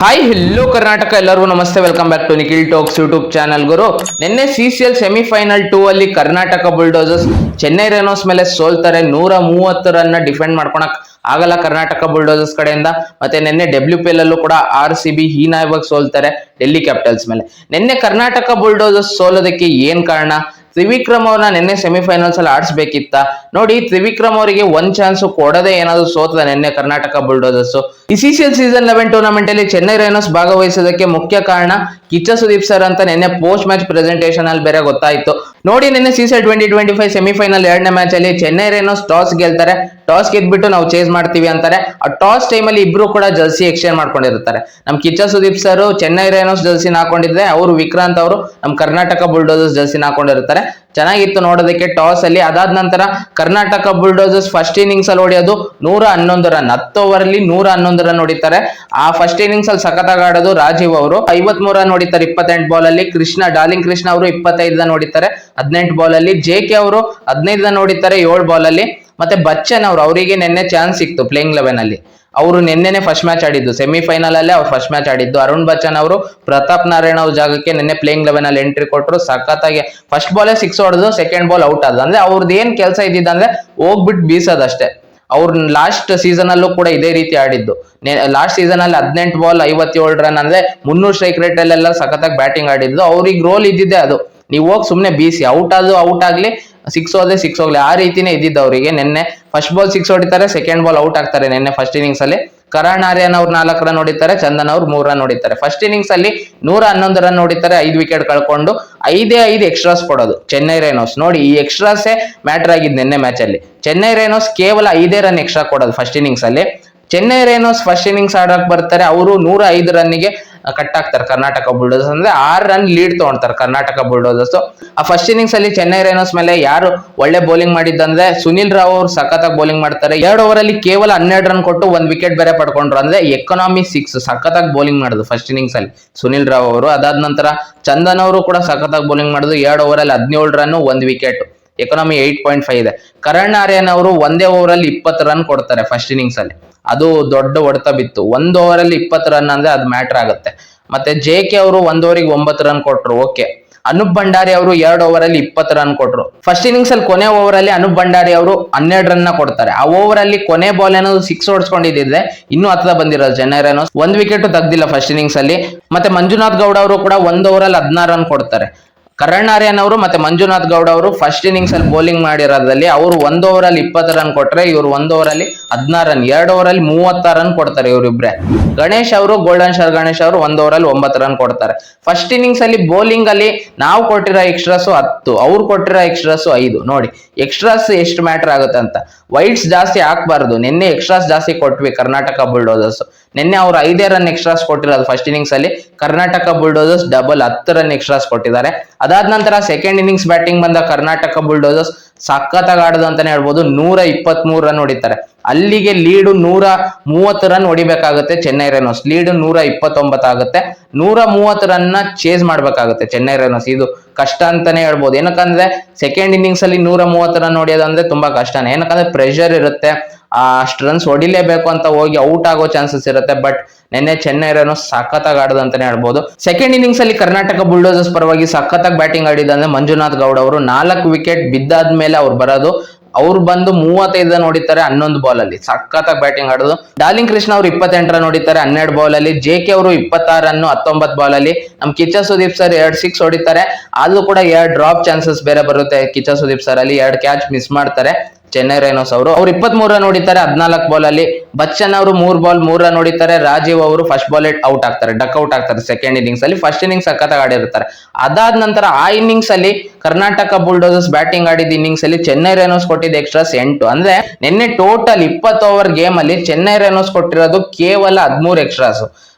Hi hello Karnataka, ಎಲ್ಲರಿಗೂ ನಮಸ್ತೆ. Welcome back to Nikhil talks YouTube channel. ಗುರು, ನಿನ್ನೆ CCL ಸೆಮಿಫೈನಲ್ 2 ಅಲ್ಲಿ ಕರ್ನಾಟಕ ಬುಲ್ಡೋಸರ್ಸ್ ಚೆನ್ನೈ ರೇನೋಸ್ ಮೇಲೆ ಸೋಲ್ತಾರೆ. 130 ರನ್ ಡಿಫೆಂಡ್ ಮಾಡ್ಕೊಳಕ್ ಆಗಲ್ಲ ಕರ್ನಾಟಕ ಬುಲ್ಡೋಸರ್ಸ್ ಕಡೆಯಿಂದ. ಮತ್ತೆ ನಿನ್ನೆ WPL ಅಲ್ಲೂ ಕೂಡ RCB ಹೀನಾಯವಾಗಿ ಸೋಲ್ತಾರೆ ಡೆಲ್ಲಿ ಕ್ಯಾಪಿಟಲ್ಸ್ ಮೇಲೆ. ನಿನ್ನೆ ಕರ್ನಾಟಕ ಬುಲ್ಡೋಸರ್ಸ್ ಸೋಲೋದಕ್ಕೆ ಏನ್ ಕಾರಣ? ತ್ರಿವಿಕ್ರಮ್ ಅವ್ರನ್ನ ನಿನ್ನೆ ಸೆಮಿಫೈನಲ್ಸ್ ಅಲ್ಲಿ ಆಡಿಸ್ಬೇಕಿತ್ತ. ನೋಡಿ, ತ್ರಿವಿಕ್ರಮ್ ಅವರಿಗೆ ಒಂದ್ ಚಾನ್ಸ್ ಕೊಡದೆ ಏನಾದ್ರು ಸೋತದ ನಿನ್ನೆ ಕರ್ನಾಟಕ ಬುಲ್ಡೋಸರ್ಸ್. ಈ CCL ಸೀಸನ್ 11 ಟೂರ್ನಮೆಂಟ್ ಅಲ್ಲಿ ಚೆನ್ನೈ ರೇನೋಸ್ ಭಾಗವಹಿಸೋದಕ್ಕೆ ಮುಖ್ಯ ಕಾರಣ ಕಿಚ್ಚ ಸುದೀಪ್ ಸರ್ ಅಂತ ನಿನ್ನೆ ಪೋಸ್ಟ್ ಮ್ಯಾಚ್ ಪ್ರೆಸೆಂಟೇಷನ್ ಅಲ್ಲಿ ಬೇರೆ ಗೊತ್ತಾಯ್ತು. ನೋಡಿ, ನಿನ್ನೆ CCL 2025 ಸೆಮಿಫೈನಲ್ 2ನೇ ಮ್ಯಾಚ್ ಅಲ್ಲಿ ಚೆನ್ನೈ ರೇನೋಸ್ ಟಾಸ್ ಗೆಲ್ತಾರೆ. ಟಾಸ್ ಗೆದ್ಬಿಟ್ಟು ನಾವು ಚೇಸ್ ಮಾಡ್ತೀವಿ ಅಂತಾರೆ. ಆ ಟಾಸ್ ಟೈಮ್ ಅಲ್ಲಿ ಇಬ್ರು ಕೂಡ ಜರ್ಸಿ ಎಕ್ಸ್ಚೇಂಜ್ ಮಾಡ್ಕೊಂಡಿರ್ತಾರೆ. ನಮ್ ಕಿಚ್ಚ ಸುದೀಪ್ ಸರ್ ಚೆನ್ನೈ ರೇನೋಸ್ ಜರ್ಸಿನ ಹಾಕೊಂಡಿದ್ರೆ, ಅವರು ವಿಕ್ರಾಂತ್ ಅವರು ನಮ್ ಕರ್ನಾಟಕ ಬುಲ್ಡೋಸರ್ಸ್ ಜರ್ಸಿನ ಹಾಕೊಂಡಿರ್ತಾರೆ. ಚೆನ್ನಾಗಿತ್ತು ನೋಡೋದಕ್ಕೆ ಟಾಸ್ ಅಲ್ಲಿ. ಅದಾದ ನಂತರ ಕರ್ನಾಟಕ ಬುಲ್ಡೋಸರ್ಸ್ ಫಸ್ಟ್ ಇನ್ನಿಂಗ್ಸ್ ಅಲ್ಲಿ ಹೊಡೆಯೋದು 111 ರನ್, 10 ಓವರ್ ಅಲ್ಲಿ 111 ರನ್ ಹೊಡಿತಾರೆ. ಆ ಫಸ್ಟ್ ಇನ್ನಿಂಗ್ಸ್ ಅಲ್ಲಿ ಸಖತ್ತಾಗಿ ಆಡೋದು ರಾಜೀವ್ ಅವರು 53 ರನ್ ಹೊಡಿತಾರೆ 28 ಬಾಲ್ ಅಲ್ಲಿ. ಡಾರ್ಲಿಂಗ್ ಕೃಷ್ಣ ಅವರು 25 ರನ್ ಹೊಡಿತಾರೆ 18 ಬಾಲ್ ಅಲ್ಲಿ. JK ಅವರು 15 ರನ್ ಹೊಡಿತಾರೆ 7 ಬಾಲ್ ಅಲ್ಲಿ. ಮತ್ತೆ ಬಚ್ಚನ್ ಅವರು, ಅವರಿಗೆ ನಿನ್ನೆ ಚಾನ್ಸ್ ಸಿಕ್ತು ಪ್ಲೇಯಿಂಗ್ 11 ಅಲ್ಲಿ. ಅವರು ನಿನ್ನೆನೆ ಫಸ್ಟ್ ಮ್ಯಾಚ್ ಆಡಿದ್ದು, ಸೆಮಿಫೈನಲ್ ಅಲ್ಲೇ ಅವ್ರು ಫಸ್ಟ್ ಮ್ಯಾಚ್ ಆಡಿದ್ದು. ಅರುಣ್ ಬಚ್ಚನ್ ಅವರು ಪ್ರತಾಪ್ ನಾರಾಯಣ ಅವ್ರ ಜಾಗಕ್ಕೆ ನಿನ್ನೆ ಪ್ಲೇಯಿಂಗ್ 11 ಅಲ್ಲಿ ಎಂಟ್ರಿ ಕೊಟ್ಟರು. ಸಖತ್ತಾಗಿ ಫಸ್ಟ್ ಬಾಲೇ 6 ಹೊಡೆದು ಸೆಕೆಂಡ್ ಬಾಲ್ ಔಟ್ ಆದ. ಅಂದ್ರೆ ಅವ್ರದ್ದು ಏನ್ ಕೆಲಸ ಇದ್ದಿದ್ದಂದ್ರೆ ಹೋಗ್ಬಿಟ್ಟು ಬೀಸೋದಷ್ಟೇ. ಅವ್ರು ಲಾಸ್ಟ್ ಸೀಸನ್ ಅಲ್ಲೂ ಕೂಡ ಇದೇ ರೀತಿ ಆಡಿದ್ದು. ಲಾಸ್ಟ್ ಸೀಸನ್ ಅಲ್ಲಿ 18 ಬಾಲ್ 57 ರನ್, ಅಂದ್ರೆ 300 ಸ್ಟ್ರೈಕ್ ರೇಟ್ ಅಲ್ಲೆಲ್ಲ ಸಖತ್ತಾಗಿ ಬ್ಯಾಟಿಂಗ್ ಆಡಿದ್ದು. ಅವ್ರಿಗೆ ರೋಲ್ ಇದ್ದಿದ್ದೆ ಅದು, ನೀವು ಹೋಗಿ ಸುಮ್ನೆ ಬೀಸಿ, ಔಟ್ ಆಗ್ಲಿ, 6 ಹೋದ್ರೆ 6 ಹೋಗ್ಲಿ, ಆ ರೀತಿನೇ ಇದ್ದಿದ್ದು ಅವರಿಗೆ. ನಿನ್ನೆ ಫಸ್ಟ್ ಬಾಲ್ 6 ಹೊಡಿತಾರೆ, ಸೆಕೆಂಡ್ ಬಾಲ್ ಔಟ್ ಆಗ್ತಾರೆ ನಿನ್ನೆ ಫಸ್ಟ್ ಇನ್ನಿಂಗ್ಸ್ ಅಲ್ಲಿ. ಕರಣ್ ಆರ್ಯನ್ ಅವ್ರು 4 ರನ್ ಹೊಡಿತಾರೆ, ಚಂದನ್ ಅವ್ರು 3 ರನ್ ಹೊಡಿತಾರೆ. ಫಸ್ಟ್ ಇನ್ನಿಂಗ್ಸ್ ಅಲ್ಲಿ 111 ರನ್ ಹೊಡಿತಾರೆ, 5 ವಿಕೆಟ್ ಕಳ್ಕೊಂಡು 5 ಎಕ್ಸ್ಟ್ರಾಸ್ ಕೊಡೋದು ಚೆನ್ನೈ ರೇನೋಸ್. ನೋಡಿ, ಈ ಎಕ್ಸ್ಟ್ರಾಸೇ ಮ್ಯಾಟರ್ ಆಗಿದ್ದು ನಿನ್ನೆ ಮ್ಯಾಚ್ ಅಲ್ಲಿ. ಚೆನ್ನೈ ರೇನೋಸ್ ಕೇವಲ 5 ರನ್ ಎಕ್ಸ್ಟ್ರಾ ಕೊಡೋದು ಫಸ್ಟ್ ಇನ್ನಿಂಗ್ಸ್ ಅಲ್ಲಿ. ಚೆನ್ನೈ ರೇನೋಸ್ ಫಸ್ಟ್ ಇನ್ನಿಂಗ್ಸ್ ಆಡಕ್ ಬರ್ತಾರೆ, ಅವರು 105 ರನ್ನಿಗೆ ಕಟ್ ಆಗ್ತಾರೆ ಕರ್ನಾಟಕ ಬುಲ್ಡೋಸರ್ಸ್. ಅಂದ್ರೆ 6 ರನ್ ಲೀಡ್ ತಗೊಂತಾರೆ ಕರ್ನಾಟಕ ಬುಲ್ಡೋಸರ್ಸ್. ಆ ಫಸ್ಟ್ ಇನ್ನಿಂಗ್ಸ್ ಅಲ್ಲಿ ಚೆನ್ನೈ ರೇನೋಸ್ ಮೇಲೆ ಯಾರು ಒಳ್ಳೆ ಬೌಲಿಂಗ್ ಮಾಡಿದ್ದಂದ್ರೆ ಸುನಿಲ್ ರಾವ್ ಅವರು ಸಖತ್ತಾಗಿ ಬೌಲಿಂಗ್ ಮಾಡ್ತಾರೆ. 2 ಓವರ್ ಅಲ್ಲಿ ಕೇವಲ 12 ರನ್ ಕೊಟ್ಟು 1 ವಿಕೆಟ್ ಬೇರೆ ಪಡ್ಕೊಂಡ್ರು. ಅಂದ್ರೆ ಎಕಾನಮಿ 6 ಸಖತ್ತಾಗಿ ಬೌಲಿಂಗ್ ಮಾಡುದು ಫಸ್ಟ್ ಇನ್ನಿಂಗ್ಸ್ ಅಲ್ಲಿ ಸುನಿಲ್ ರಾವ್ ಅವರು. ಅದಾದ ನಂತರ ಚಂದನ್ ಅವರು ಕೂಡ ಸಖತ್ತಾಗಿ ಬೌಲಿಂಗ್ ಮಾಡುದು. 2 ಓವರ್ ಅಲ್ಲಿ 17 ರನ್ 1 ವಿಕೆಟ್, ಎಕಾನಮಿ 8.5 ಇದೆ. ಕರಣ್ ಆರ್ಯನ್ ಅವರು ಒಂದೇ ಓವರ್ ಅಲ್ಲಿ 20 ರನ್ ಕೊಡ್ತಾರೆ ಫಸ್ಟ್ ಇನ್ನಿಂಗ್ಸ್ ಅಲ್ಲಿ. ಅದು ದೊಡ್ಡ ಹೊಡೆತ ಬಿತ್ತು. 1 ಓವರ್ ಅಲ್ಲಿ 20 ರನ್ ಅಂದ್ರೆ ಅದು ಮ್ಯಾಟರ್ ಆಗುತ್ತೆ. ಮತ್ತೆ JK ಅವರು 1 ಓವರಿಗೆ 9 ರನ್ ಕೊಟ್ರು, ಓಕೆ. ಅನೂಪ್ ಭಂಡಾರಿ ಅವರು 2 ಓವರ್ ಅಲ್ಲಿ 20 ರನ್ ಕೊಟ್ರು. ಫಸ್ಟ್ ಇನ್ನಿಂಗ್ಸ್ ಅಲ್ಲಿ ಕೊನೆ ಓವರ್ ಅಲ್ಲಿ ಅನೂಪ್ ಭಂಡಾರಿ ಅವರು 12 ರನ್ ಕೊಡ್ತಾರೆ. ಆ ಓವರ್ ಅಲ್ಲಿ ಕೊನೆ ಬಾಲ್ ಏನಾದ್ರು 6 ಹೊಡ್ಸ್ಕೊಂಡಿದ್ರೆ ಇನ್ನೂ ಹತ್ರ ಬಂದಿರೋದು ಚೆನ್ನೈ ರೇನೋಸ್. 1 ವಿಕೆಟ್ ತೆಗ್ದಿಲ್ಲ ಫಸ್ಟ್ ಇನ್ನಿಂಗ್ಸ್ ಅಲ್ಲಿ. ಮತ್ತೆ ಮಂಜುನಾಥ್ ಗೌಡ ಅವರು ಕೂಡ 1 ಓವರ್ ಅಲ್ಲಿ 16 ರನ್ ಕೊಡ್ತಾರೆ. ಕರಣ್ ಆರ್ಯನ್ ಅವರು ಮತ್ತೆ ಮಂಜುನಾಥ್ ಗೌಡ ಅವರು ಫಸ್ಟ್ ಇನ್ನಿಂಗ್ಸ್ ಅಲ್ಲಿ ಬೌಲಿಂಗ್ ಮಾಡಿರೋದ್ರಲ್ಲಿ ಅವರು 1 ಓವರ್ ಅಲ್ಲಿ 20 ರನ್ ಕೊಟ್ರೆ, ಇವರು 1 ಓವರ್ ಅಲ್ಲಿ 16 ರನ್, 2 ಓವರ್ ಅಲ್ಲಿ 36 ರನ್ ಕೊಡ್ತಾರೆ ಇವರಿಬ್ರೆ. ಗಣೇಶ್ ಅವರು, ಗೋಲ್ಡನ್ ಸ್ಟಾರ್ ಗಣೇಶ್ ಅವರು 1 ಓವರ್ ಅಲ್ಲಿ 9 ರನ್ ಕೊಡ್ತಾರೆ. ಫಸ್ಟ್ ಇನ್ನಿಂಗ್ಸ್ ಅಲ್ಲಿ ಬೌಲಿಂಗ್ ಅಲ್ಲಿ ನಾವು ಕೊಟ್ಟಿರೋ ಎಕ್ಸ್ಟ್ರಾಸ್ 10, ಅವ್ರು ಕೊಟ್ಟಿರೋ ಎಕ್ಸ್ಟ್ರಾಸ್ 5. ನೋಡಿ ಎಕ್ಸ್ಟ್ರಾಸ್ ಎಷ್ಟು ಮ್ಯಾಟರ್ ಆಗುತ್ತೆ ಅಂತ. ವೈಟ್ಸ್ ಜಾಸ್ತಿ ಹಾಕ್ಬಾರ್ದು. ನಿನ್ನೆ ಎಕ್ಸ್ಟ್ರಾಸ್ ಜಾಸ್ತಿ ಕೊಟ್ವಿ ಕರ್ನಾಟಕ ಬುಲ್ಡೋಸರ್ಸ್. ನಿನ್ನೆ ಅವ್ರು 5 ರನ್ ಎಕ್ಸ್ಟ್ರಾಸ್ ಕೊಟ್ಟಿರೋದು ಫಸ್ಟ್ ಇನ್ನಿಂಗ್ಸ್ ಅಲ್ಲಿ. Karnataka bulldozers double 10 run extras ಕೊಟ್ಟಿದ್ದಾರೆ. ಅದಾದ ನಂತರ ಸೆಕೆಂಡ್ ಇನ್ನಿಂಗ್ಸ್ ಬ್ಯಾಟಿಂಗ್ ಬಂದ ಕರ್ನಾಟಕ ಬುಲ್ಡೋಸರ್ಸ್ ಸಖತ್ತಾಗಿ ಆಡೋದು ಅಂತಾನೆ ಹೇಳ್ಬೋದು. 123 ರನ್ ಹೊಡಿತಾರೆ. ಅಲ್ಲಿಗೆ ಲೀಡು 130 ರನ್ ಹೊಡಿಬೇಕಾಗುತ್ತೆ ಚೆನ್ನೈ ರೇನೋಸ್. ಲೀಡ್ 129 ಆಗುತ್ತೆ. 130 ರನ್ ನ ಚೇಸ್ ಮಾಡ್ಬೇಕಾಗುತ್ತೆ ಚೆನ್ನೈ ರೇನೋಸ್. ಇದು ಕಷ್ಟ ಅಂತಾನೆ ಹೇಳ್ಬೋದು. ಏನಕ್ಕಂದ್ರೆ ಸೆಕೆಂಡ್ ಇನ್ನಿಂಗ್ಸ್ ಅಲ್ಲಿ 130 ರನ್ ಹೊಡಿಯೋದಂದ್ರೆ ತುಂಬಾ ಕಷ್ಟನೇ. ಏನಕ್ಕಂದ್ರೆ ಪ್ರೆಷರ್ ಇರುತ್ತೆ, ಅಷ್ಟು ರನ್ಸ್ ಹೊಡಿಲೇಬೇಕು ಅಂತ ಹೋಗಿ ಔಟ್ ಆಗೋ ಚಾನ್ಸಸ್ ಇರುತ್ತೆ. ಬಟ್ ನಿನ್ನೆ ಚೆನ್ನೈ ರೇನೋಸ್ ಸಖತ್ತಾಗಿ ಆಡೋದು ಅಂತಾನೆ ಹೇಳ್ಬೋದು. ಸೆಕೆಂಡ್ ಇನ್ನಿಂಗ್ಸ್ ಅಲ್ಲಿ ಕರ್ನಾಟಕ ಬುಲ್ಡೋಸರ್ಸ್ ಪರವಾಗಿ ಸಖತ್ತಾಗಿ ಬ್ಯಾಟಿಂಗ್ ಆಡಿದಂದ್ರೆ ಮಂಜುನಾಥ್ ಗೌಡ ಅವರು 4 ವಿಕೆಟ್ ಬಿದ್ದಾದ್ಮೇಲೆ ಅವ್ರು ಬರೋದು. ಅವ್ರು ಬಂದು 35 ರನ್ ಹೊಡಿತಾರೆ 11 ಬಾಲ್ ಅಲ್ಲಿ, ಸಖತ್ತಾಗಿ ಬ್ಯಾಟಿಂಗ್ ಆಡೋದು. ಡಾರ್ಲಿಂಗ್ ಕೃಷ್ಣ ಅವರು 28 ರನ್ ಹೊಡಿತಾರೆ 12 ಬಾಲ್ ಅಲ್ಲಿ. JK ಅವರು 26 ರನ್ 19 ಬಾಲ್ ಅಲ್ಲಿ. ನಮ್ ಕಿಚ್ಚ ಸುದೀಪ್ ಸರ್ 2 6 ಹೊಡಿತಾರೆ. ಆದ್ರೂ ಕೂಡ 2 ಡ್ರಾಪ್ ಚಾನ್ಸಸ್ ಬೇರೆ ಬರುತ್ತೆ ಕಿಚ್ಚ ಸುದೀಪ್ ಸರ್ ಅಲ್ಲಿ. 2 ಕ್ಯಾಚ್ ಮಿಸ್ ಮಾಡ್ತಾರೆ ಚೆನ್ನೈ ರೇನೋಸ್ ಅವರು. 23 ರನ್ ಹೊಡಿತಾರೆ 14 ಬಾಲ್ ಅಲ್ಲಿ. ಬಚ್ಚನ್ ಅವರು 3 ಬಾಲ್ 3 ರನ್ ಹೊಡಿತಾರೆ. ರಾಜೀವ್ ಅವರು ಫಸ್ಟ್ ಬಾಲ್ ಔಟ್ ಆಗ್ತಾರೆ, ಡಕ್ ಔಟ್ ಆಗ್ತಾರೆ ಸೆಕೆಂಡ್ ಇನ್ನಿಂಗ್ಸ್ ಅಲ್ಲಿ. ಫಸ್ಟ್ ಇನ್ನಿಂಗ್ಸ್ ಸಖತ್ತಾಗಿ ಆಡಿರ್ತಾರೆ. ಅದಾದ ನಂತರ ಆ ಇನ್ನಿಂಗ್ಸ್ ಅಲ್ಲಿ ಕರ್ನಾಟಕ ಬುಲ್ಡೋಸರ್ಸ್ ಬ್ಯಾಟಿಂಗ್ ಆಡಿದ ಇನ್ನಿಂಗ್ಸ್ ಅಲ್ಲಿ ಚೆನ್ನೈ ರೇನೋಸ್ ಕೊಟ್ಟಿದ್ದ ಎಕ್ಸ್ಟ್ರಾಸ್ 8. ಅಂದ್ರೆ ನಿನ್ನೆ ಟೋಟಲ್ 20 ಓವರ್ ಗೇಮ್ ಅಲ್ಲಿ ಚೆನ್ನೈ ರೇನೋಸ್ ಕೊಟ್ಟಿರೋದು ಕೇವಲ 13 ಎಕ್ಸ್ಟ್ರಾಸ್.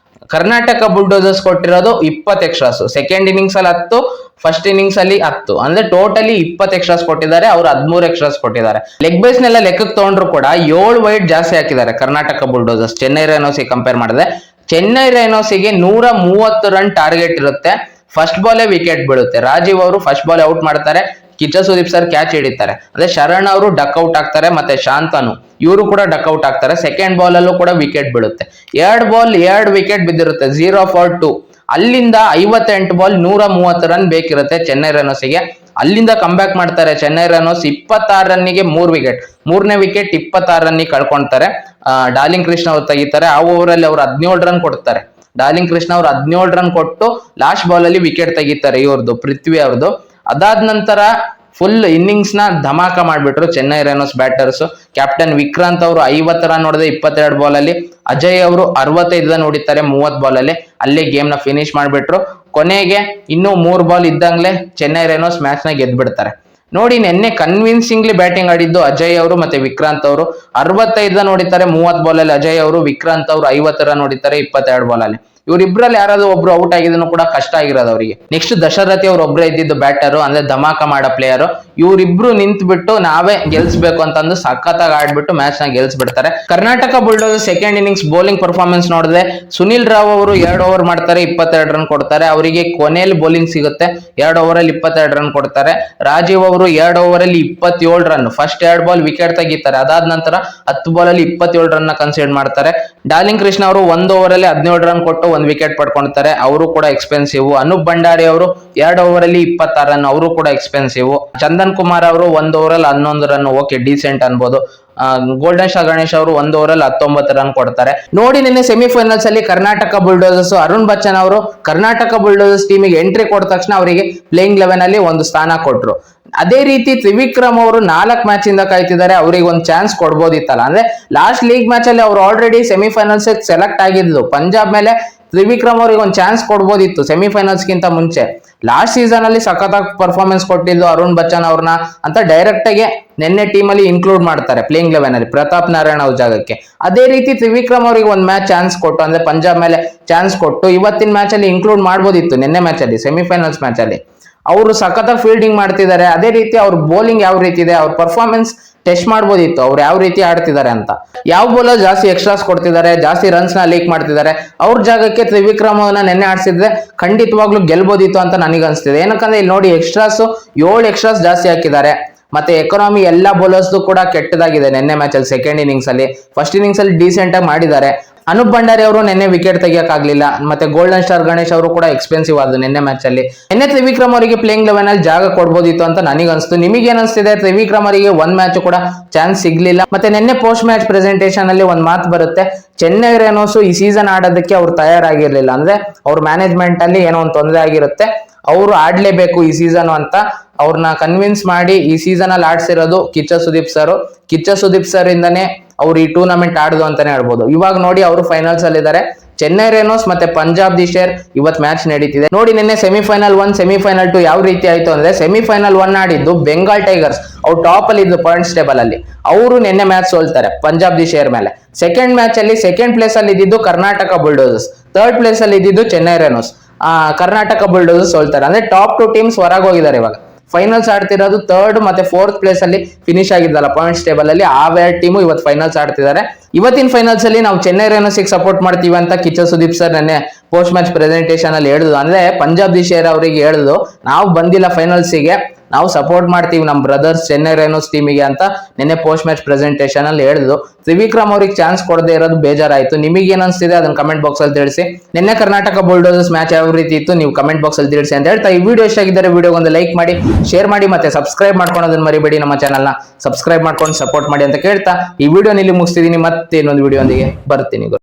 ಕರ್ನಾಟಕ ಬುಲ್ಡೋಸರ್ಸ್ ಕೊಟ್ಟಿರೋದು 20 ಎಕ್ಸ್ಟ್ರಾಸ್. ಸೆಕೆಂಡ್ ಇನ್ನಿಂಗ್ಸ್ ಅಲ್ಲಿ 10, ಫಸ್ಟ್ ಇನ್ನಿಂಗ್ಸ್ ಅಲ್ಲಿ 10. ಅಂದ್ರೆ ಟೋಟಲಿ 20 ಎಕ್ಸ್ಟ್ರಾಸ್ ಕೊಟ್ಟಿದ್ದಾರೆ, ಅವ್ರು 13 ಎಕ್ಸ್ಟ್ರಾಸ್ ಕೊಟ್ಟಿದ್ದಾರೆ. ಲೆಗ್ ಬೇಸ್ ನೆಲ್ಲ ಲೆಕ್ಕಕ್ಕೆ ತಗೊಂಡ್ರು ಕೂಡ 7 ವೈಡ್ ಜಾಸ್ತಿ ಹಾಕಿದ್ದಾರೆ ಕರ್ನಾಟಕ ಬುಲ್ಡೋಸರ್ಸ್ ಚೆನ್ನೈ ರೇನೋಸ್ಗೆ ಕಂಪೇರ್ ಮಾಡಿದ್ರೆ. ಚೆನ್ನೈ ರೇನೋಸ್ಗೆ 130 ರನ್ ಟಾರ್ಗೆಟ್ ಇರುತ್ತೆ. ಫಸ್ಟ್ ಬಾಲೇ ವಿಕೆಟ್ ಬೀಳುತ್ತೆ. ರಾಜೀವ್ ಅವರು ಫಸ್ಟ್ ಬಾಲ್ ಔಟ್ ಮಾಡ್ತಾರೆ. ಕಿಚ್ಚ ಸುದೀಪ್ ಸರ್ ಕ್ಯಾಚ್ ಹಿಡಿತಾರೆ. ಅಂದ್ರೆ ಶರಣ್ ಅವರು ಡಕ್ಔಟ್ ಆಗ್ತಾರೆ, ಮತ್ತೆ ಶಾಂತನು ಇವರು ಕೂಡ ಡಕ್ಔಟ್ ಆಗ್ತಾರೆ. ಸೆಕೆಂಡ್ ಬಾಲ್ ಅಲ್ಲೂ ಕೂಡ ವಿಕೆಟ್ ಬೀಳುತ್ತೆ. 2 ಬಾಲ್ 2 ವಿಕೆಟ್ ಬಿದ್ದಿರುತ್ತೆ, 0 for 2. ಅಲ್ಲಿಂದ 58 ಬಾಲ್ 130 ರನ್ ಬೇಕಿರುತ್ತೆ ಚೆನ್ನೈ ರೈನೋಸ್ಗೆ. ಅಲ್ಲಿಂದ ಕಂಬ್ಯಾಕ್ ಮಾಡ್ತಾರೆ ಚೆನ್ನೈ ರೈನೋಸ್. 26 ರನ್ನಿಗೆ 3 ವಿಕೆಟ್, 3ನೇ ವಿಕೆಟ್ 26 ರನ್ನಿಗೆ ಕಳ್ಕೊಂತಾರೆ. ಡಾರ್ಲಿಂಗ್ ಕೃಷ್ಣ ಅವ್ರು ತೆಗಿತಾರೆ. ಆ ಓವರ್ ಅಲ್ಲಿ ಅವ್ರು 17 ರನ್ ಕೊಡ್ತಾರೆ. ಡಾರ್ಲಿಂಗ್ ಕೃಷ್ಣ ಅವ್ರು 17 ರನ್ ಕೊಟ್ಟು ಲಾಸ್ಟ್ ಬಾಲ್ ಅಲ್ಲಿ ವಿಕೆಟ್ ತೆಗಿತಾರೆ ಇವ್ರದ್ದು, ಪೃಥ್ವಿ ಅವ್ರದ್ದು. ಅದಾದ ನಂತರ ಫುಲ್ ಇನ್ನಿಂಗ್ಸ್ ನ ಧಮಾಕ ಮಾಡ್ಬಿಟ್ರು Chennai Rhinos batters. Captain Vikranth ಅವರು 50 ರನ್ ಹೊಡೆದ 22 ಬಾಲ್ ಅಲ್ಲಿ. ಅಜಯ್ ಅವರು 65 ರನ್ ಹೊಡಿತಾರೆ 30 ಬಾಲ್ ಅಲ್ಲಿ. ಅಲ್ಲೇ ಗೇಮ್ ನ ಫಿನಿಶ್ ಮಾಡ್ಬಿಟ್ರು. ಕೊನೆಗೆ ಇನ್ನೂ 3 ಬಾಲ್ ಇದ್ದಂಗ್ಲೆ ಚೆನ್ನೈ ರೈನೋಸ್ ಮ್ಯಾಚ್ ನ ಗೆದ್ಬಿಡ್ತಾರೆ. ನೋಡಿ, ನಿನ್ನೆ ಕನ್ವಿನ್ಸಿಂಗ್ಲಿ ಬ್ಯಾಟಿಂಗ್ ಆಡಿದ್ದು ಅಜಯ್ ಅವರು ಮತ್ತೆ ವಿಕ್ರಾಂತ್ ಅವರು. 65 ರನ್ ಹೊಡಿತಾರೆ 30 ಬಾಲ್ ಅಲ್ಲಿ ಅಜಯ್ ಅವರು. ವಿಕ್ರಾಂತ್ ಅವರು 50 ರನ್ ಹೊಡಿತಾರೆ 22 ಬಾಲ್ ಅಲ್ಲಿ. ಇವರಿಬ್ರಲ್ಲಿ ಯಾರಾದ್ರೂ ಒಬ್ರು ಔಟ್ ಆಗಿದ್ರು ಕೂಡ ಕಷ್ಟ ಆಗಿರೋದು ಅವರಿಗೆ. ನೆಕ್ಸ್ಟ್ ದಶರಥಿ ಅವ್ರು ಒಬ್ರೇ ಇದ್ದಿದ್ದು ಬ್ಯಾಟರ್, ಅಂದ್ರೆ ಧಮಾಕ ಮಾಡೋ ಪ್ಲೇಯರ್. ಇವರಿಬ್ರು ನಿಂತ್ ಬಿಟ್ಟು ನಾವೇ ಗೆಲ್ಸ್ಬೇಕು ಅಂತಂದು ಸಖತ್ತಾಗಿ ಆಡ್ಬಿಟ್ಟು ಮ್ಯಾಚ್ ನ ಗೆಲ್ಸ್ಬಿಡ್ತಾರೆ. Karnataka Bulldozers second innings bowling performance ನೋಡಿದ್ರೆ ಸುನಿಲ್ ರಾವ್ ಅವರು 2 ಓವರ್ ಮಾಡ್ತಾರೆ, 22 ರನ್ ಕೊಡ್ತಾರೆ. ಅವರಿಗೆ ಕೊನೆಯಲ್ಲಿ ಬೌಲಿಂಗ್ ಸಿಗುತ್ತೆ, 2 ಓವರ್ ಅಲ್ಲಿ 22 ರನ್ ಕೊಡ್ತಾರೆ. ರಾಜೀವ್ ಅವರು 2 ಓವರ್ ಅಲ್ಲಿ 27 ರನ್, ಫಸ್ಟ್ 2 ಬಾಲ್ ವಿಕೆಟ್ ತೆಗಿತಾರೆ. ಅದಾದ ನಂತರ 10 ಬಾಲ್ ಅಲ್ಲಿ 27 ರನ್ ನ ಕನ್ಸಿಡರ್ ಮಾಡ್ತಾರೆ. ಡಾರ್ಲಿಂಗ್ ಕೃಷ್ಣ ಅವರು 1 ಓವರ್ ಅಲ್ಲಿ 17 ರನ್ ಕೊಟ್ಟು 1 ವಿಕೆಟ್ ಪಡ್ಕೊಳ್ತಾರೆ, ಅವರು ಕೂಡ ಎಕ್ಸ್ಪೆನ್ಸಿವ್. ಅನೂಪ್ ಭಂಡಾರಿ ಅವರು 2 ಓವರ್ ಅಲ್ಲಿ 26 ರನ್, ಅವರು ಕೂಡ ಎಕ್ಸ್ಪೆನ್ಸಿವ್. ಚಂದನ್ ಕುಮಾರ್ ಅವರು 1 ಓವರ್ ಅಲ್ಲಿ 11 ರನ್, ಓಕೆ ಡೀಸೆಂಟ್ ಅನ್ಬೋದು. ಗೋಲ್ಡನ್ ಸ್ಟಾರ್ ಗಣೇಶ್ ಅವರು 1 ಓವರ್ ಅಲ್ಲಿ 19 ರನ್ ಕೊಡ್ತಾರೆ. ನೋಡಿ, ನಿನ್ನೆ ಸೆಮಿಫೈನಲ್ಸ್ ಅಲ್ಲಿ ಕರ್ನಾಟಕ ಬುಲ್ಡೋಸರ್ಸ್ ಅರುಣ್ ಬಚ್ಚನ್ ಅವರು ಕರ್ನಾಟಕ ಬುಲ್ಡೋಸರ್ಸ್ ಟೀಮಿಗೆ ಎಂಟ್ರಿ ಕೊಟ್ಟ ತಕ್ಷಣ ಅವರಿಗೆ ಪ್ಲೇಯಿಂಗ್ 11 ಅಲ್ಲಿ ಒಂದು ಸ್ಥಾನ ಕೊಟ್ರು. ಅದೇ ರೀತಿ ತ್ರಿವಿಕ್ರಮ್ ಅವರು 4 ಮ್ಯಾಚ್ ಇಂದ ಕಾಯ್ತಿದ್ದಾರೆ, ಅವರಿಗೆ ಒಂದು ಚಾನ್ಸ್ ಕೊಡ್ಬೋದಿತ್ತಲ್ಲ. ಅಂದ್ರೆ ಲಾಸ್ಟ್ ಲೀಗ್ ಮ್ಯಾಚ್ ಅಲ್ಲಿ ಅವರು ಆಲ್ರೆಡಿ ಸೆಮಿಫೈನಲ್ಸ್ ಸೆಲೆಕ್ಟ್ ಆಗಿದ್ದು ಪಂಜಾಬ್ ಮೇಲೆ. ತ್ರಿವಿಕ್ರಮ್ ಅವರಿಗೆ ಒಂದು ಚಾನ್ಸ್ ಕೊಡ್ಬೋದಿತ್ತು ಸೆಮಿಫೈನಲ್ಸ್ ಗಿಂತ ಮುಂಚೆ. ಲಾಸ್ಟ್ ಸೀಸನ್ ಅಲ್ಲಿ ಸಖತ್ತಾಗಿ ಪರ್ಫಾರ್ಮೆನ್ಸ್ ಕೊಟ್ಟಿದ್ದು ಅರುಣ್ ಬಚ್ಚನ್ ಅವ್ರನ್ನ ಅಂತ ಡೈರೆಕ್ಟ್ ಆಗಿ ನಿನ್ನೆ ಟೀಮ್ ಅಲ್ಲಿ ಇನ್ಕ್ಲೂಡ್ ಮಾಡ್ತಾರೆ ಪ್ಲೇಯಿಂಗ್ 11 ಅಲ್ಲಿ ಪ್ರತಾಪ್ ನಾರಾಯಣ ಅವ್ರ ಜಾಗಕ್ಕೆ. ಅದೇ ರೀತಿ ತ್ರಿವಿಕ್ರಮ್ ಅವರಿಗೆ ಒಂದು ಮ್ಯಾಚ್ ಚಾನ್ಸ್ ಕೊಟ್ಟು, ಅಂದ್ರೆ ಪಂಜಾಬ್ ಮೇಲೆ ಚಾನ್ಸ್ ಕೊಟ್ಟು ಇವತ್ತಿನ ಮ್ಯಾಚ್ ಅಲ್ಲಿ ಇನ್ಕ್ಲೂಡ್ ಮಾಡ್ಬೋದಿತ್ತು. ನಿನ್ನೆ ಮ್ಯಾಚ್ ಅಲ್ಲಿ ಸೆಮಿಫೈನಲ್ಸ್ ಮ್ಯಾಚ್ ಅಲ್ಲಿ ಅವರು ಸಖತ್ತಾಗಿ ಫೀಲ್ಡಿಂಗ್ ಮಾಡ್ತಿದ್ದಾರೆ. ಅದೇ ರೀತಿ ಅವ್ರ ಬೌಲಿಂಗ್ ಯಾವ ರೀತಿ ಇದೆ, ಅವ್ರ ಪರ್ಫಾರ್ಮೆನ್ಸ್ ಟೆಸ್ಟ್ ಮಾಡ್ಬೋದಿತ್ತು, ಅವ್ರು ಯಾವ ರೀತಿ ಆಡ್ತಿದ್ದಾರೆ ಅಂತ. ಯಾವ ಬೌಲರ್ ಜಾಸ್ತಿ ಎಕ್ಸ್ಟ್ರಾಸ್ ಕೊಡ್ತಿದ್ದಾರೆ, ಜಾಸ್ತಿ ರನ್ಸ್ ನ ಲೀಕ್ ಮಾಡ್ತಿದ್ದಾರೆ, ಅವ್ರ ಜಾಗಕ್ಕೆ ತ್ರಿವಿಕ್ರಮ್ ನೆನ್ನೆ ಆಡ್ಸಿದ್ರೆ ಖಂಡಿತವಾಗ್ಲೂ ಗೆಲ್ಬೋದಿತ್ತು ಅಂತ ನನಗೆ ಅನ್ಸ್ತಿದೆ. ಏನಕ್ಕಂದ್ರೆ ಇಲ್ಲಿ ನೋಡಿ, ಎಕ್ಸ್ಟ್ರಾಸ್ 7 ಎಕ್ಸ್ಟ್ರಾಸ್ ಜಾಸ್ತಿ ಹಾಕಿದ್ದಾರೆ. ಮತ್ತೆ ಎಕಾನಮಿ ಎಲ್ಲಾ ಬೌಲರ್ಸ್ ಕೂಡ ಕೆಟ್ಟದಾಗಿದೆ ನಿನ್ನೆ ಮ್ಯಾಚ್ ಅಲ್ಲಿ. ಸೆಕೆಂಡ್ ಇನ್ನಿಂಗ್ಸ್ ಅಲ್ಲಿ, ಫಸ್ಟ್ ಇನ್ನಿಂಗ್ಸ್ ಅಲ್ಲಿ ಡೀಸೆಂಟ್ ಆಗಿ ಮಾಡಿದ್ದಾರೆ. ಅನೂಪ್ ಭಂಡಾರಿ ಅವರು ನಿನ್ನೆ ವಿಕೆಟ್ ತೆಗಿಯಕ್ಕಾಗ್ಲಿಲ್ಲ. ಮತ್ತೆ ಗೋಲ್ಡನ್ ಸ್ಟಾರ್ ಗಣೇಶ್ ಅವರು ಕೂಡ ಎಕ್ಸ್ಪೆನ್ಸಿವ್ ಆದ್ರು ನಿನ್ನೆ ಮ್ಯಾಚ್ ಅಲ್ಲಿ. ನಿನ್ನೆ ತ್ರಿವಿಕ್ರಮ್ ಅವರಿಗೆ ಪ್ಲೇಯಿಂಗ್ 11 ಅಲ್ಲಿ ಜಾಗ ಕೊಡ್ಬೋದಿತ್ತು ಅಂತ ನನಗೆ ಅನ್ಸ್ತು. ನಿಮಗೆ ಏನ್ ಅನ್ಸ್ತಿದೆ? ತ್ರಿವಿಕ್ರಮ್ ಅವರಿಗೆ 1 ಮ್ಯಾಚ್ ಕೂಡ ಚಾನ್ಸ್ ಸಿಗ್ಲಿಲ್ಲ. ಮತ್ತೆ ನಿನ್ನೆ ಪೋಸ್ಟ್ ಮ್ಯಾಚ್ ಪ್ರೆಸೆಂಟೇಷನ್ ಅಲ್ಲಿ ಒಂದು ಮಾತು ಬರುತ್ತೆ, ಚೆನ್ನೈ ರೈನೋಸ್ ಈ ಸೀಸನ್ ಆಡೋದಕ್ಕೆ ಅವ್ರು ತಯಾರಾಗಿರ್ಲಿಲ್ಲ. ಅಂದ್ರೆ ಅವ್ರ ಮ್ಯಾನೇಜ್ಮೆಂಟ್ ಅಲ್ಲಿ ಏನೋ ಒಂದು ತೊಂದರೆ ಆಗಿರುತ್ತೆ, ಅವರು ಆಡ್ಲೇಬೇಕು ಈ ಸೀಸನ್ ಅಂತ ಅವ್ರನ್ನ ಕನ್ವಿನ್ಸ್ ಮಾಡಿ ಈ ಸೀಸನ್ ಅಲ್ಲಿ ಆಡ್ಸಿರೋದು ಕಿಚ್ಚ ಸುದೀಪ್ ಸರ್. ಕಿಚ್ಚ ಸುದೀಪ್ ಸರ್ ಇಂದಾನೆ ಅವ್ರು ಈ ಟೂರ್ನಮೆಂಟ್ ಆಡುದು ಅಂತಾನೆ ಹೇಳ್ಬೋದು. ಇವಾಗ ನೋಡಿ, ಅವರು ಫೈನಲ್ಸ್ ಅಲ್ಲಿ ಇದ್ದಾರೆ. ಚೆನ್ನೈ ರೈನೋಸ್ ಮತ್ತೆ ಪಂಜಾಬ್ ದಿ ಶೇರ್ ಇವತ್ತು ಮ್ಯಾಚ್ ನಡೀತಿದೆ. ನೋಡಿ, ನಿನ್ನೆ ಸೆಮಿಫೈನಲ್ 1 ಸೆಮಿಫೈನಲ್ 2 ಯಾವ ರೀತಿ ಆಯ್ತು ಅಂದ್ರೆ, ಸೆಮಿಫೈನಲ್ 1 ಆಡಿದ್ದು ಬೆಂಗಾಲ್ ಟೈಗರ್ಸ್, ಅವ್ರು ಟಾಪ್ ಅಲ್ಲಿ ಇದ್ದು ಪಾಯಿಂಟ್ಸ್ ಟೇಬಲ್ ಅಲ್ಲಿ. ಅವರು ನಿನ್ನೆ ಮ್ಯಾಚ್ ಸೋಲ್ತಾರೆ ಪಂಜಾಬ್ ದಿ ಶೇರ್ ಮೇಲೆ. ಸೆಕೆಂಡ್ ಮ್ಯಾಚ್ ಅಲ್ಲಿ ಸೆಕೆಂಡ್ ಪ್ಲೇಸ್ ಅಲ್ಲಿ ಇದ್ದಿದ್ದು ಕರ್ನಾಟಕ ಬುಲ್ಡೋಸರ್ಸ್, ಥರ್ಡ್ ಪ್ಲೇಸ್ ಅಲ್ಲಿ ಇದ್ದಿದ್ದು ಚೆನ್ನೈ ರೈನೋಸ್. ಕರ್ನಾಟಕ ಬುಲ್ಡೋಸರ್ಸ್ ಸೋಲ್ತಾರೆ. ಅಂದ್ರೆ ಟಾಪ್ 2 ಟೀಮ್ಸ್ ಹೊರಗೆ ಹೋಗಿದ್ದಾರೆ. ಇವಾಗ ಫೈನಲ್ಸ್ ಆಡ್ತಿರೋದು ಥರ್ಡ್ ಮತ್ತೆ ಫೋರ್ತ್ ಪ್ಲೇಸ್ ಅಲ್ಲಿ ಫಿನಿಶ್ ಆಗಿದ್ದಲ್ಲ ಪಾಯಿಂಟ್ಸ್ ಟೇಬಲ್ ಅಲ್ಲಿ, ಆ ಎರಡು ಟೀಮು ಇವತ್ತು ಫೈನಲ್ಸ್ ಆಡ್ತಿದ್ದಾರೆ. ಇವತ್ತಿನ ಫೈನಲ್ಸ್ ಅಲ್ಲಿ ನಾವು ಚೆನ್ನೈ ರೈನೋಸ್ ಸಪೋರ್ಟ್ ಮಾಡ್ತೀವಿ ಅಂತ ಕಿಚ್ಚ ಸುದೀಪ್ ಸರ್ ನೆನ್ನೆ ಪೋಸ್ಟ್ ಮ್ಯಾಚ್ ಪ್ರೆಸೆಂಟೇಷನ್ ಅಲ್ಲಿ ಹೇಳಿದ್ರು. ಅಂದ್ರೆ ಪಂಜಾಬ್ ದಿ ಶೇರ್ ಅವರಿಗೆ ಹೇಳಿದ್ರು, ನಾವು ಬಂದಿಲ್ಲ ಫೈನಲ್ಸ್ಗೆ, ನಾವು ಸಪೋರ್ಟ್ ಮಾಡ್ತೀವಿ ನಮ್ಮ ಬ್ರದರ್ಸ್ ಚೆನ್ನೈ ರೈನೋಸ್ ಟೀಮಿಗೆ ಅಂತ ನಿನ್ನೆ ಪೋಸ್ಟ್ ಮ್ಯಾಚ್ ಪ್ರೆಸೆಂಟೇಷನ್ ಅಲ್ಲಿ ಹೇಳಿದ್ರು. ತ್ರಿವಿಕ್ರಮ್ ಅವ್ರಿಗೆ ಚಾನ್ಸ್ ಕೊಡದೇ ಇರೋದು ಬೇಜಾರಾಯ್ತು. ನಿಮಗೆ ಏನ್ ಅನ್ಸ್ತಿದೆ ಅದನ್ನ ಕಮೆಂಟ್ ಬಾಕ್ಸ್ ಅಲ್ಲಿ ತಿಳಿಸಿ. ನಿನ್ನೆ ಕರ್ನಾಟಕ ಬುಲ್ಡೋಸರ್ಸ್ ಮ್ಯಾಚ್ ಯಾವ ರೀತಿ ಇತ್ತು ನೀವು ಕಮೆಂಟ್ ಬಾಕ್ಸ್ ಅಲ್ಲಿ ತಿಳಿಸಿ ಅಂತ ಹೇಳ್ತಾ, ಈ ವಿಡಿಯೋ ಇಷ್ಟ ಆಗಿದ್ದರೆ ವಿಡಿಯೋಗೆ ಒಂದು ಲೈಕ್ ಮಾಡಿ, ಶೇರ್ ಮಾಡಿ, ಮತ್ತೆ ಸಬ್ಸ್ಕ್ರೈಬ್ ಮಾಡ್ಕೊಳ್ಳೋದನ್ನ ಮರಿಬೇಡಿ. ನಮ್ಮ ಚಾನಲ್ ನ ಸಬ್ಸ್ಕ್ರೈಬ್ ಮಾಡ್ಕೊಂಡು ಸಪೋರ್ಟ್ ಮಾಡಿ ಅಂತ ಕೇಳ್ತಾ ಈ ವಿಡಿಯೋ ಇಲ್ಲಿ ಮುಗಿಸ್ತಿದೀನಿ. ಮತ್ತೆ ಇನ್ನೊಂದು ವಿಡಿಯೋ ಒಂದಿಗೆ ಬರ್ತೀನಿ.